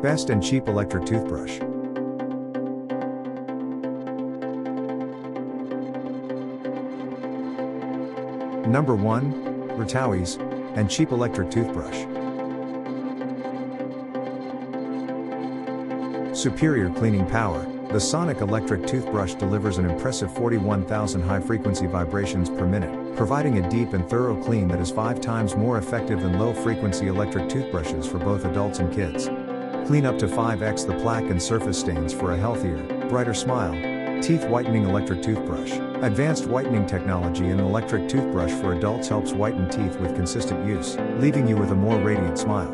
Best and cheap electric toothbrush. Number 1. Rotowie's and cheap electric toothbrush. Superior cleaning power. The Sonic electric toothbrush delivers an impressive 41,000 high-frequency vibrations per minute, providing a deep and thorough clean that is 5 times more effective than low-frequency electric toothbrushes for both adults and kids. Clean up to 5x the plaque and surface stains for a healthier, brighter smile. Teeth whitening electric toothbrush. Advanced whitening technology in an electric toothbrush for adults helps whiten teeth with consistent use, leaving you with a more radiant smile.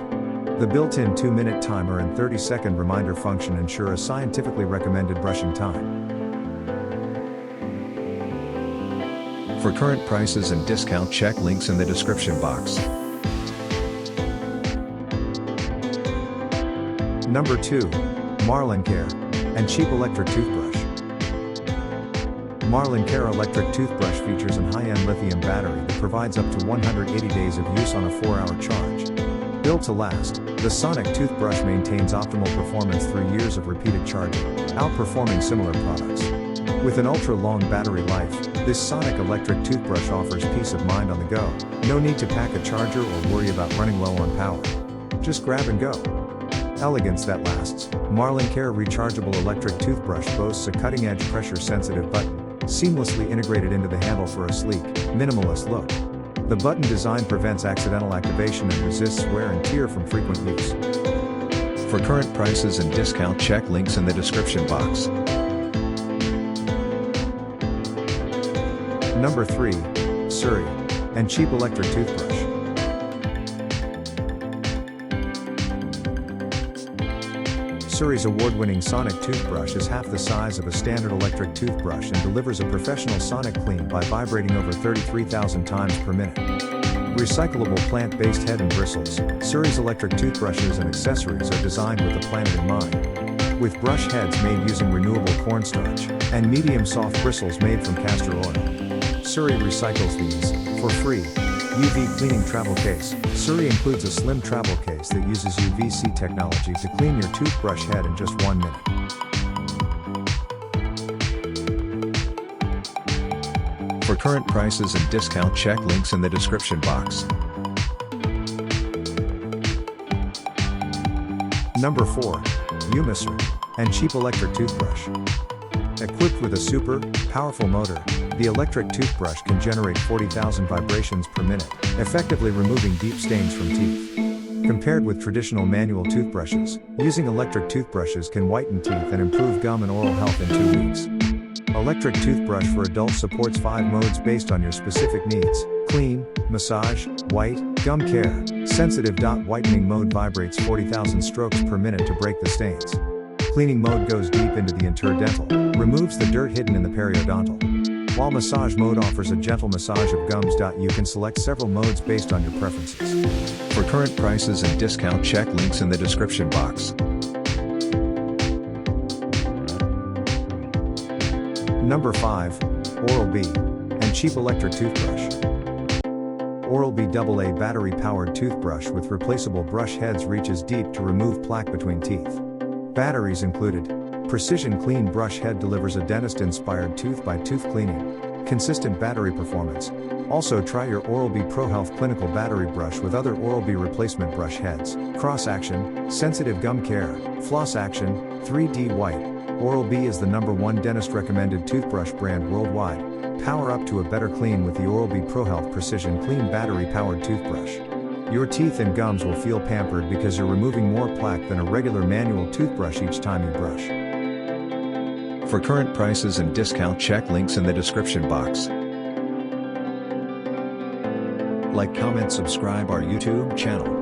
The built-in 2-minute timer and 30-second reminder function ensure a scientifically recommended brushing time. For current prices and discount, check links in the description box. Number 2. Marlincare and cheap electric toothbrush. Marlincare electric toothbrush features a high-end lithium battery that provides up to 180 days of use on a 4-hour charge. Built to last, the Sonic toothbrush maintains optimal performance through years of repeated charging, outperforming similar products. With an ultra-long battery life, this Sonic electric toothbrush offers peace of mind on the go. No need to pack a charger or worry about running low on power. Just grab and go. Elegance that lasts. Marlincare rechargeable electric toothbrush boasts a cutting-edge pressure-sensitive button, seamlessly integrated into the handle for a sleek, minimalist look. The button design prevents accidental activation and resists wear and tear from frequent use. For current prices and discount, check links in the description box. Number 3. Surrey and cheap electric toothbrush. Surrey's award-winning Sonic toothbrush is half the size of a standard electric toothbrush and delivers a professional sonic clean by vibrating over 33,000 times per minute. Recyclable plant-based head and bristles, Surrey's electric toothbrushes and accessories are designed with the planet in mind. With brush heads made using renewable cornstarch, and medium soft bristles made from castor oil. Surrey recycles these, for free. UV cleaning travel case. Surrey includes a slim travel case that uses UVC technology to clean your toothbrush head in just 1 minute. For current prices and discount, check links in the description box. Number 4. Umisur and cheap electric toothbrush. Equipped with a super, powerful motor, the electric toothbrush can generate 40,000 vibrations per minute, effectively removing deep stains from teeth. Compared with traditional manual toothbrushes, using electric toothbrushes can whiten teeth and improve gum and oral health in 2 weeks. Electric toothbrush for adults supports 5 modes based on your specific needs: clean, massage, white, gum care, sensitive. Whitening mode vibrates 40,000 strokes per minute to break the stains. Cleaning mode goes deep into the interdental, removes the dirt hidden in the periodontal. While massage mode offers a gentle massage of gums. You can select several modes based on your preferences. For current prices and discount, check links in the description box. Number 5. Oral-B and cheap electric toothbrush. Oral-B AA battery-powered toothbrush with replaceable brush heads reaches deep to remove plaque between teeth. Batteries included. Precision clean brush head delivers a dentist-inspired tooth-by-tooth cleaning. Consistent battery performance. Also try your Oral-B Pro Health Clinical Battery Brush with other Oral-B replacement brush heads. Cross-action, sensitive gum care, floss action, 3D white. Oral-B is the #1 dentist-recommended toothbrush brand worldwide. Power up to a better clean with the Oral-B Pro Health Precision Clean battery-powered toothbrush. Your teeth and gums will feel pampered because you're removing more plaque than a regular manual toothbrush each time you brush. For current prices and discount, check links in the description box. Like, comment, subscribe our YouTube channel.